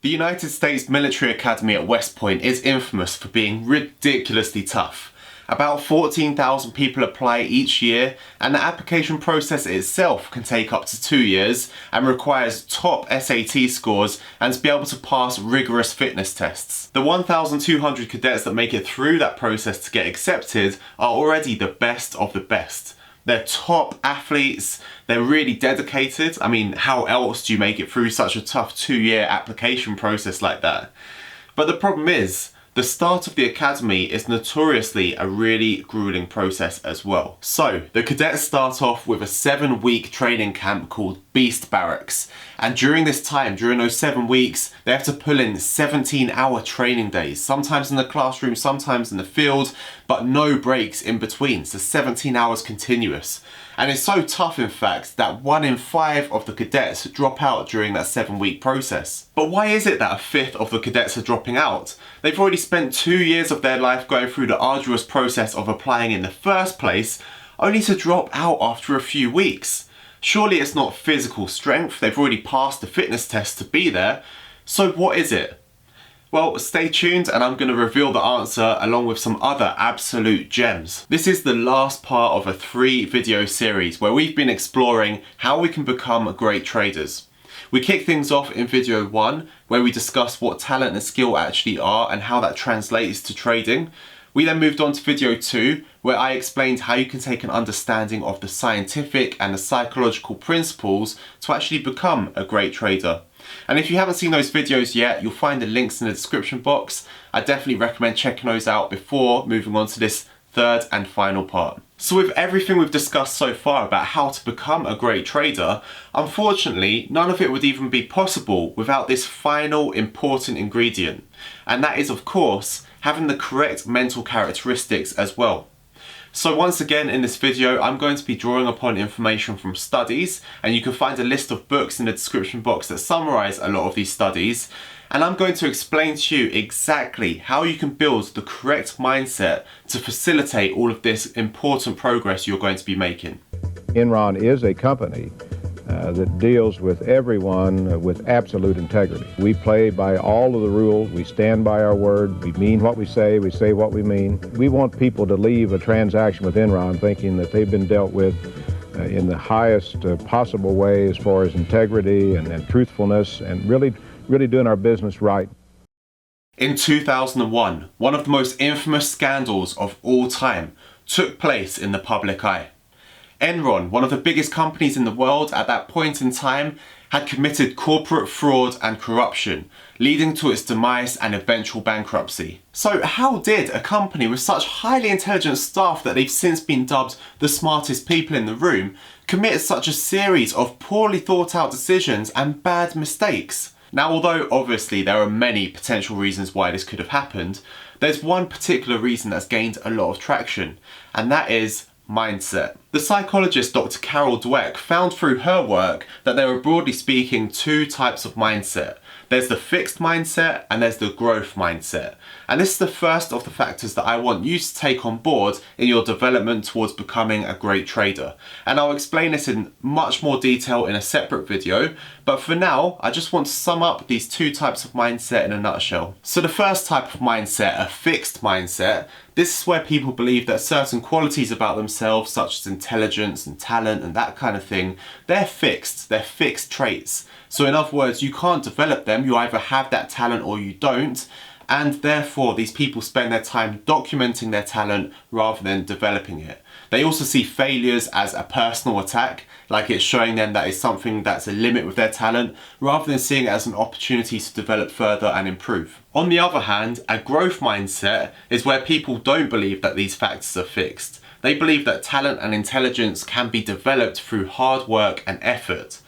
The United States Military Academy at West Point is infamous for being ridiculously tough. About 14,000 people apply each year, and the application process itself can take up to 2 years and requires top SAT scores and to be able to pass rigorous fitness tests. The 1,200 cadets that make it through that process to get accepted are already the best of the best. They're top athletes, they're really dedicated. I mean, how else do you make it through such a tough 2-year application process like that? But the problem is, the start of the academy is notoriously a really grueling process as well. So, the cadets start off with a 7-week training camp called Beast Barracks. And during this time, during those 7 weeks, they have to pull in 17-hour training days. Sometimes in the classroom, sometimes in the field, but no breaks in between. So 17 hours continuous. And it's so tough, in fact, that 1 in 5 of the cadets drop out during that 7-week process. But why is it that a fifth of the cadets are dropping out? They've already spent 2 years of their life going through the arduous process of applying in the first place, only to drop out after a few weeks. Surely it's not physical strength, they've already passed the fitness test to be there. So what is it? Well, stay tuned and I'm going to reveal the answer along with some other absolute gems. This is the last part of a 3-video series where we've been exploring how we can become great traders. We kick things off in video 1 where we discuss what talent and skill actually are and how that translates to trading. We then moved on to video 2 where I explained how you can take an understanding of the scientific and the psychological principles to actually become a great trader. And if you haven't seen those videos yet, you'll find the links in the description box. I definitely recommend checking those out before moving on to this third and final part. So with everything we've discussed so far about how to become a great trader, unfortunately, none of it would even be possible without this final important ingredient. And that is, of course, having the correct mental characteristics as well. So once again in this video, I'm going to be drawing upon information from studies, and you can find a list of books in the description box that summarize a lot of these studies. And I'm going to explain to you exactly how you can build the correct mindset to facilitate all of this important progress you're going to be making. Enron is a company that deals with everyone with absolute integrity. We play by all of the rules, we stand by our word, we mean what we say what we mean. We want people to leave a transaction with Enron thinking that they've been dealt with in the highest possible way as far as integrity and truthfulness and really doing our business right. In 2001, one of the most infamous scandals of all time took place in the public eye. Enron, one of the biggest companies in the world at that point in time, had committed corporate fraud and corruption, leading to its demise and eventual bankruptcy. So how did a company with such highly intelligent staff that they've since been dubbed the smartest people in the room commit such a series of poorly thought out decisions and bad mistakes? Now, although obviously there are many potential reasons why this could have happened, there's one particular reason that's gained a lot of traction, and that is mindset. The psychologist Dr. Dweck found through her work that there are, broadly speaking, 2 types of mindset. There's the fixed mindset and there's the growth mindset. And this is the first of the factors that I want you to take on board in your development towards becoming a great trader. And I'll explain this in much more detail in a separate video, but for now, I just want to sum up these 2 types of mindset in a nutshell. So the first type of mindset, a fixed mindset, this is where people believe that certain qualities about themselves, such as intelligence and talent and that kind of thing, they're fixed traits. So in other words, you can't develop them, you either have that talent or you don't, and therefore these people spend their time documenting their talent rather than developing it. They also see failures as a personal attack, like it's showing them that it's something that's a limit with their talent, rather than seeing it as an opportunity to develop further and improve. On the other hand, a growth mindset is where people don't believe that these factors are fixed. They believe that talent and intelligence can be developed through hard work and effort.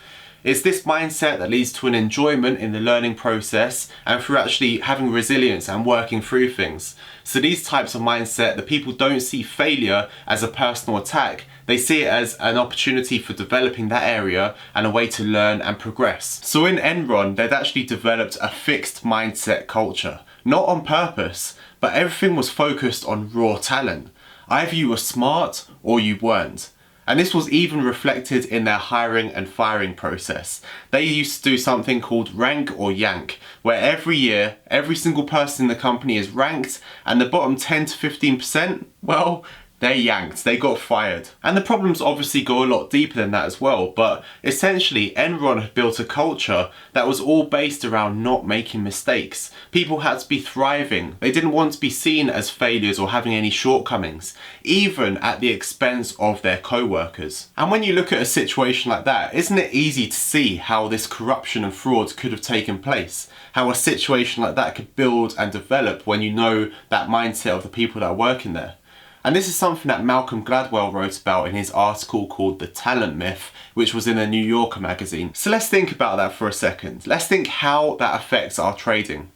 It's this mindset that leads to an enjoyment in the learning process and through actually having resilience and working through things. So these types of mindset, the people don't see failure as a personal attack, they see it as an opportunity for developing that area and a way to learn and progress. So in Enron, they'd actually developed a fixed mindset culture. Not on purpose, but everything was focused on raw talent. Either you were smart or you weren't. And this was even reflected in their hiring and firing process. They used to do something called rank or yank, where every year, every single person in the company is ranked, and the bottom 10 to 15%, well, they're yanked, they got fired. And the problems obviously go a lot deeper than that as well, but essentially Enron had built a culture that was all based around not making mistakes. People had to be thriving. They didn't want to be seen as failures or having any shortcomings, even at the expense of their co-workers. And when you look at a situation like that, isn't it easy to see how this corruption and fraud could have taken place? How a situation like that could build and develop when you know that mindset of the people that are working there. And this is something that Malcolm Gladwell wrote about in his article called The Talent Myth, which was in a New Yorker magazine. So let's think about that for a second. Let's think how that affects our trading.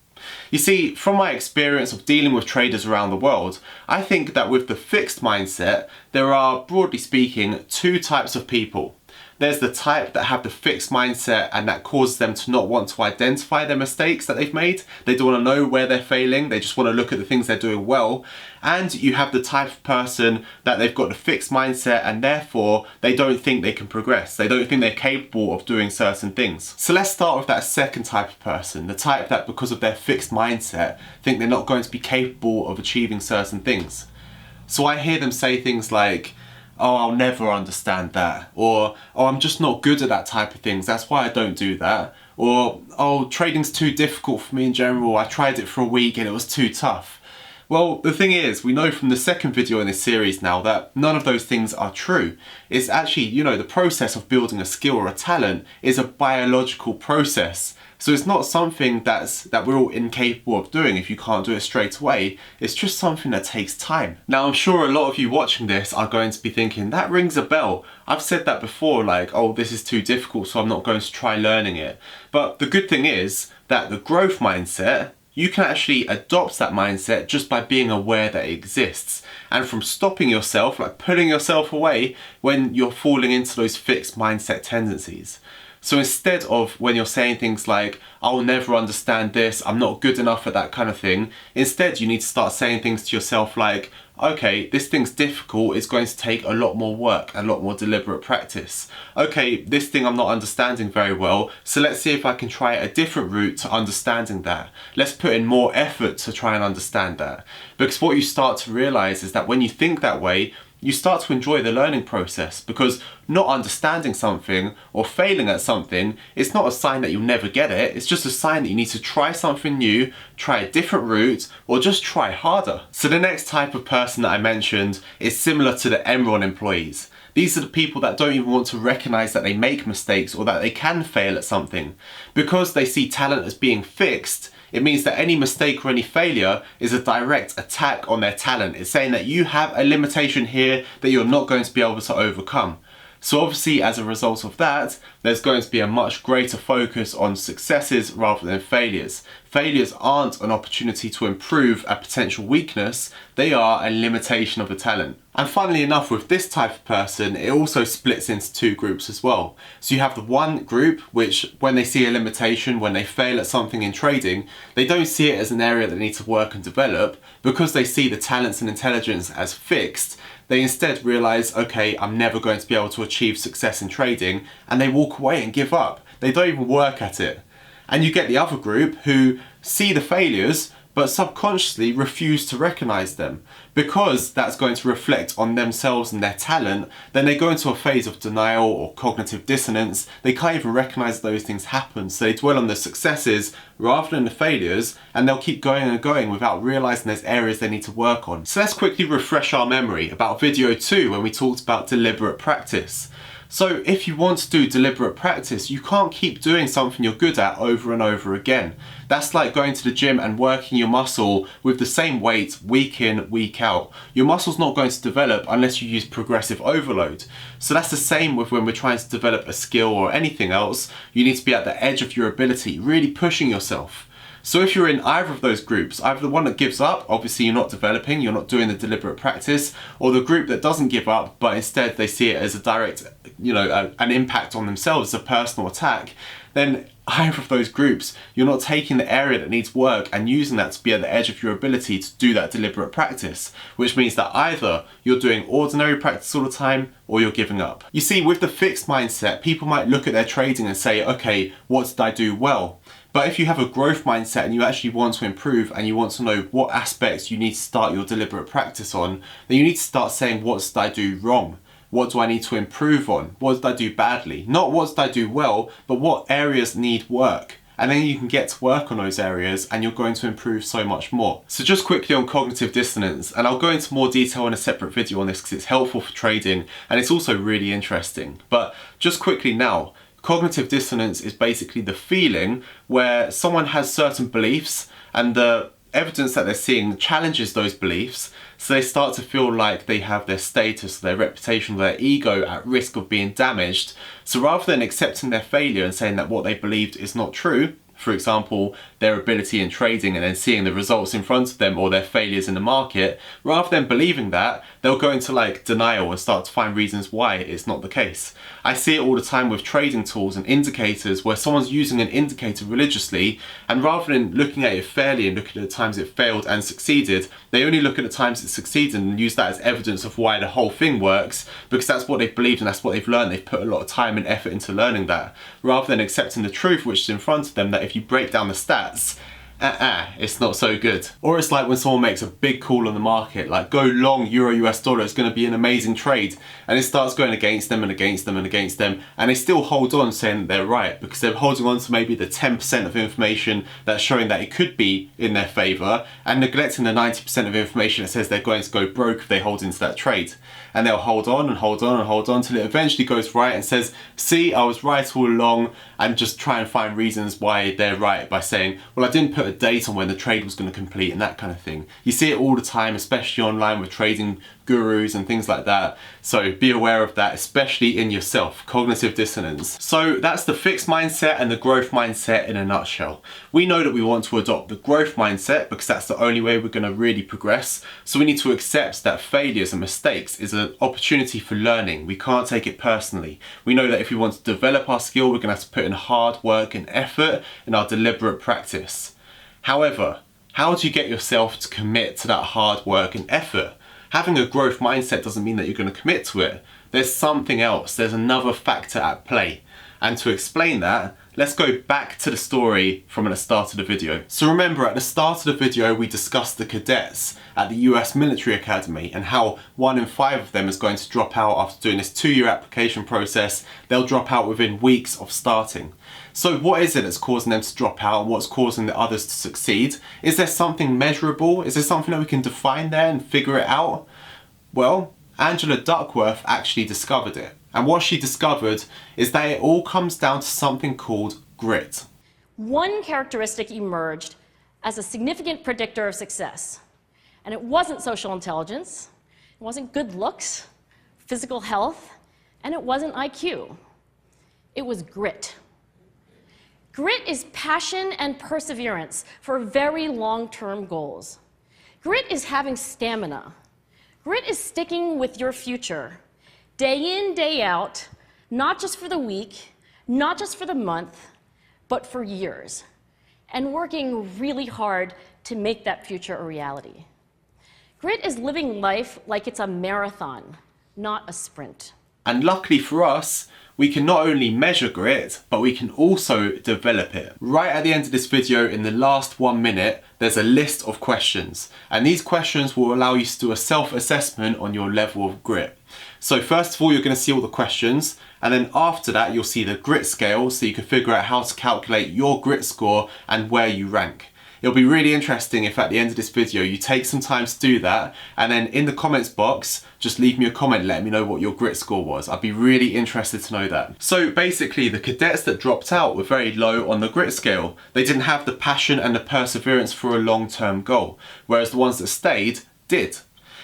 You see, from my experience of dealing with traders around the world, I think that with the fixed mindset, there are, broadly speaking, two types of people. There's the type that have the fixed mindset and that causes them to not want to identify their mistakes that they've made. They don't want to know where they're failing. They just want to look at the things they're doing well. And you have the type of person that they've got the fixed mindset and therefore they don't think they can progress. They don't think they're capable of doing certain things. So let's start with that second type of person, the type that because of their fixed mindset think they're not going to be capable of achieving certain things. So I hear them say things like, oh, I'll never understand that. Or, oh, I'm just not good at that type of things. That's why I don't do that. Or, oh, trading's too difficult for me in general. I tried it for a week and it was too tough. Well, the thing is, we know from the second video in this series now that none of those things are true. It's actually, the process of building a skill or a talent is a biological process. So it's not something that we're all incapable of doing if you can't do it straight away. It's just something that takes time. Now, I'm sure a lot of you watching this are going to be thinking, that rings a bell. I've said that before, like, oh, this is too difficult, so I'm not going to try learning it. But the good thing is that the growth mindset, you can actually adopt that mindset just by being aware that it exists. And from stopping yourself, like pulling yourself away when you're falling into those fixed mindset tendencies. So instead of when you're saying things like, I'll never understand this, I'm not good enough at that kind of thing, instead you need to start saying things to yourself like, okay, this thing's difficult, it's going to take a lot more work, a lot more deliberate practice. Okay, this thing I'm not understanding very well, so let's see if I can try a different route to understanding that. Let's put in more effort to try and understand that. Because what you start to realize is that when you think that way, you start to enjoy the learning process, because not understanding something or failing at something is not a sign that you'll never get it. It's just a sign that you need to try something new, try a different route, or just try harder. So the next type of person that I mentioned is similar to the Enron employees. These are the people that don't even want to recognize that they make mistakes or that they can fail at something. Because they see talent as being fixed, it means that any mistake or any failure is a direct attack on their talent. It's saying that you have a limitation here that you're not going to be able to overcome. So obviously, as a result of that, there's going to be a much greater focus on successes rather than failures. Failures aren't an opportunity to improve a potential weakness, they are a limitation of the talent. And funnily enough, with this type of person, it also splits into two groups as well. So you have the one group which, when they see a limitation, when they fail at something in trading, they don't see it as an area that they need to work and develop. Because they see the talents and intelligence as fixed, they instead realize, okay, I'm never going to be able to achieve success in trading, and they walk away and give up. They don't even work at it. And you get the other group who see the failures, but subconsciously refuse to recognize them. Because that's going to reflect on themselves and their talent, then they go into a phase of denial or cognitive dissonance. They can't even recognize those things happen. So they dwell on the successes rather than the failures, and they'll keep going and going without realizing there's areas they need to work on. So let's quickly refresh our memory about video 2 when we talked about deliberate practice. So if you want to do deliberate practice, you can't keep doing something you're good at over and over again. That's like going to the gym and working your muscle with the same weight week in, week out. Your muscle's not going to develop unless you use progressive overload. So that's the same with when we're trying to develop a skill or anything else. You need to be at the edge of your ability, really pushing yourself. So if you're in either of those groups, either the one that gives up, obviously you're not developing, you're not doing the deliberate practice, or the group that doesn't give up, but instead they see it as a direct, an impact on themselves, a personal attack, then either of those groups, you're not taking the area that needs work and using that to be at the edge of your ability to do that deliberate practice, which means that either you're doing ordinary practice all the time or you're giving up. You see, with the fixed mindset, people might look at their trading and say, okay, what did I do well? But if you have a growth mindset and you actually want to improve and you want to know what aspects you need to start your deliberate practice on, then you need to start saying, what did I do wrong? What do I need to improve on? What did I do badly? Not what did I do well, but what areas need work? And then you can get to work on those areas and you're going to improve so much more. So just quickly on cognitive dissonance, and I'll go into more detail in a separate video on this because it's helpful for trading and it's also really interesting. But just quickly now, cognitive dissonance is basically the feeling where someone has certain beliefs and the evidence that they're seeing challenges those beliefs, so they start to feel like they have their status, their reputation, their ego at risk of being damaged. So rather than accepting their failure and saying that what they believed is not true, for example, their ability in trading and then seeing the results in front of them or their failures in the market, rather than believing that, they'll go into like denial and start to find reasons why it's not the case. I see it all the time with trading tools and indicators where someone's using an indicator religiously, and rather than looking at it fairly and looking at the times it failed and succeeded, they only look at the times it succeeded and use that as evidence of why the whole thing works, because that's what they've believed and that's what they've learned. They've put a lot of time and effort into learning that, rather than accepting the truth which is in front of them, that if you break down the stats, it's not so good. Or it's like when someone makes a big call on the market, like go long Euro US dollar, it's going to be an amazing trade, and it starts going against them and against them and against them, and they still hold on saying that they're right because they're holding on to maybe the 10% of information that's showing that it could be in their favour and neglecting the 90% of information that says they're going to go broke if they hold into that trade. And they'll hold on and hold on and hold on till it eventually goes right and says, see, I was right all along, and just try and find reasons why they're right by saying, well, I didn't put a date on when the trade was going to complete and that kind of thing. You see it all the time, especially online with trading gurus and things like that. So be aware of that, especially in yourself, cognitive dissonance. So that's the fixed mindset and the growth mindset in a nutshell. We know that we want to adopt the growth mindset because that's the only way we're going to really progress. So we need to accept that failures and mistakes is an opportunity for learning. We can't take it personally. We know that if we want to develop our skill, we're going to have to put in hard work and effort in our deliberate practice. However, how do you get yourself to commit to that hard work and effort? Having a growth mindset doesn't mean that you're going to commit to it. There's something else. There's another factor at play. And to explain that, let's go back to the story from the start of the video. So remember, at the start of the video, we discussed the cadets at the US Military Academy and how 1 in 5 of them is going to drop out after doing this 2-year application process. They'll drop out within weeks of starting. So what is it that's causing them to drop out and what's causing the others to succeed? Is there something measurable? Is there something that we can define there and figure it out? Well, Angela Duckworth actually discovered it. And what she discovered is that it all comes down to something called grit. One characteristic emerged as a significant predictor of success. And it wasn't social intelligence, it wasn't good looks, physical health, and it wasn't IQ. It was grit. Grit is passion and perseverance for very long-term goals. Grit is having stamina. Grit is sticking with your future, day in, day out, not just for the week, not just for the month, but for years, and working really hard to make that future a reality. Grit is living life like it's a marathon, not a sprint. And luckily for us, we can not only measure grit, but we can also develop it. Right at the end of this video, in the last 1 minute, there's a list of questions. And these questions will allow you to do a self-assessment on your level of grit. So first of all, you're going to see all the questions. And then after that, you'll see the grit scale, so you can figure out how to calculate your grit score and where you rank. It'll be really interesting if at the end of this video you take some time to do that, and then in the comments box just leave me a comment letting me know what your grit score was. I'd be really interested to know that. So basically the cadets that dropped out were very low on the grit scale. They didn't have the passion and the perseverance for a long-term goal, whereas the ones that stayed did.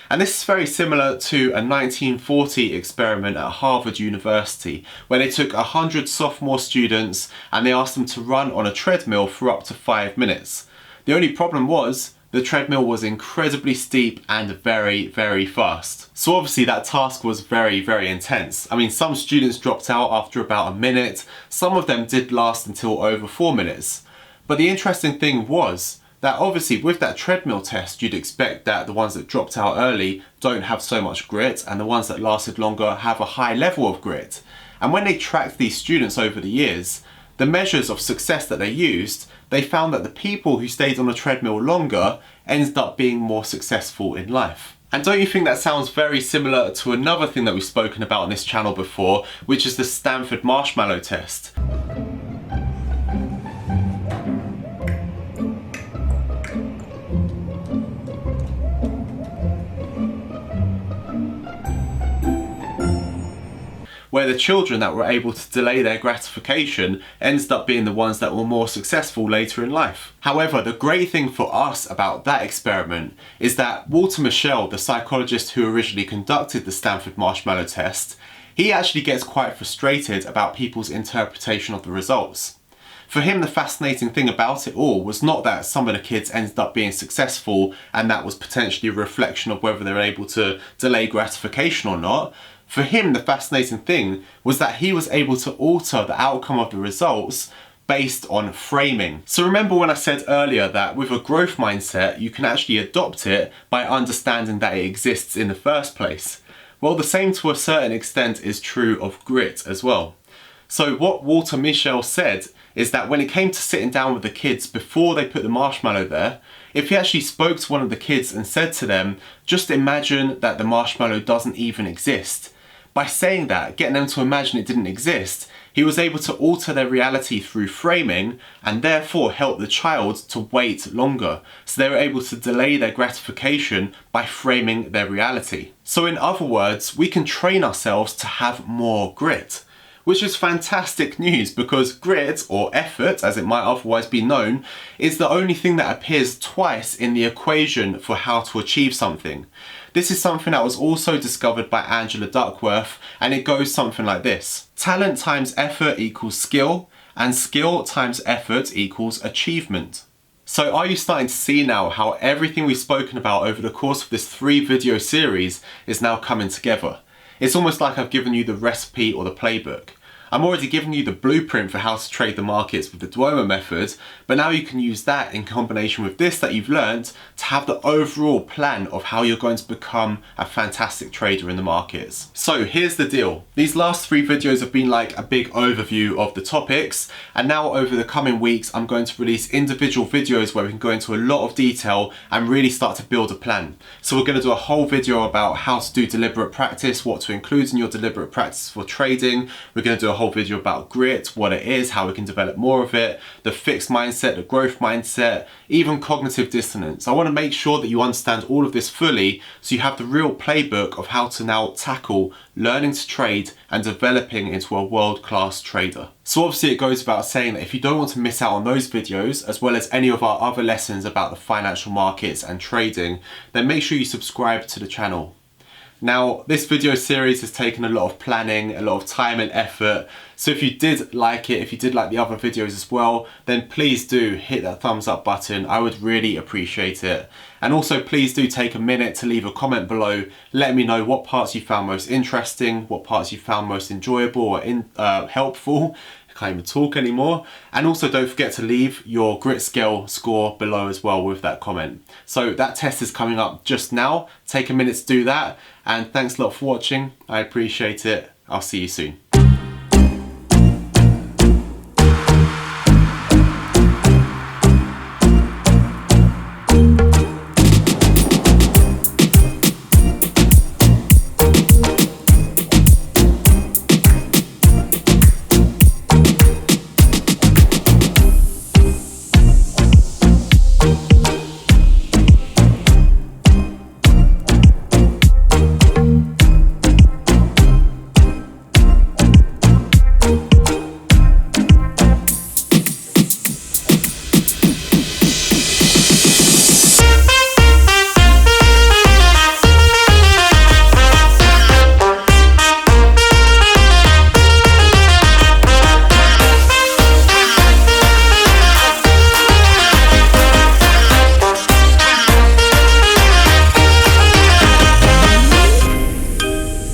And this is very similar to a 1940 experiment at Harvard University, where they took 100 sophomore students and they asked them to run on a treadmill for up to 5 minutes. The only problem was the the treadmill was incredibly steep and very, very fast. So obviously that task was very, very intense. I mean, some students dropped out after about a minute, some of them did last until over 4 minutes. But the interesting thing was that obviously with that treadmill test, you'd expect that the ones that dropped out early don't have so much grit, and the ones that lasted longer have a high level of grit. And when they tracked these students over the years, the measures of success that they used, they found that the people who stayed on the treadmill longer ended up being more successful in life. And don't you think that sounds very similar to another thing that we've spoken about on this channel before, which is the Stanford Marshmallow test? Where the children that were able to delay their gratification ended up being the ones that were more successful later in life. However, the great thing for us about that experiment is that Walter Mischel, the psychologist who originally conducted the Stanford Marshmallow test, he actually gets quite frustrated about people's interpretation of the results. For him, the fascinating thing about it all was not that some of the kids ended up being successful and that was potentially a reflection of whether they were able to delay gratification or not. For him, the fascinating thing was that he was able to alter the outcome of the results based on framing. So remember when I said earlier that with a growth mindset, you can actually adopt it by understanding that it exists in the first place. Well, the same to a certain extent is true of grit as well. So what Walter Mischel said is that when it came to sitting down with the kids before they put the marshmallow there, if he actually spoke to one of the kids and said to them, just imagine that the marshmallow doesn't even exist. By saying that, getting them to imagine it didn't exist, he was able to alter their reality through framing and therefore help the child to wait longer. So they were able to delay their gratification by framing their reality. So in other words, we can train ourselves to have more grit. Which is fantastic news because grit, or effort as it might otherwise be known, is the only thing that appears twice in the equation for how to achieve something. This is something that was also discovered by Angela Duckworth, and it goes something like this. Talent times effort equals skill, and skill times effort equals achievement. So are you starting to see now how everything we've spoken about over the course of this 3-video series is now coming together? It's almost like I've given you the recipe or the playbook. I'm already giving you the blueprint for how to trade the markets with the Duomo method, but now you can use that in combination with this that you've learned to have the overall plan of how you're going to become a fantastic trader in the markets. So here's the deal. These last 3 videos have been like a big overview of the topics, and now over the coming weeks I'm going to release individual videos where we can go into a lot of detail and really start to build a plan. So we're going to do a whole video about how to do deliberate practice, what to include in your deliberate practice for trading. We're going to do a whole video about grit, what it is, how we can develop more of it, the fixed mindset, the growth mindset, even cognitive dissonance. I want to make sure that you understand all of this fully so you have the real playbook of how to now tackle learning to trade and developing into a world-class trader. So obviously it goes without saying that if you don't want to miss out on those videos, as well as any of our other lessons about the financial markets and trading, then make sure you subscribe to the channel. Now, this video series has taken a lot of planning, a lot of time and effort, so if you did like it, if you did like the other videos as well, then please do hit that thumbs up button. I would really appreciate it. And also please do take a minute to leave a comment below, let me know what parts you found most interesting, what parts you found most enjoyable or helpful. Can't even talk anymore. And also don't forget to leave your grit scale score below as well with that comment. So that test is coming up just now. Take a minute to do that, and thanks a lot for watching. I appreciate it. I'll see you soon.